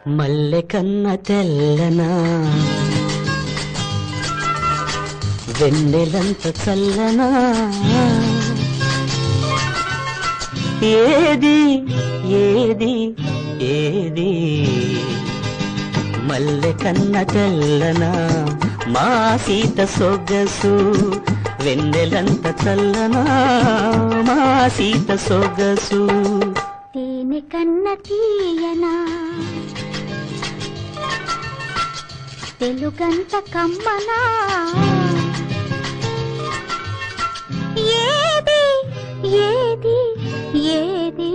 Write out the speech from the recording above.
మల్లె కన్న తెల్లనా వెన్నెలంత చల్లనా ఏది ఏది ఏది మల్లె కన్న తెల్లనా మా సీత సొగసు వెన్నెలంత చల్లనా మా సీత సొగసు తేనె కన్న తీయనా తెలుగంత కమ్మనా ఏది ఏది ఏది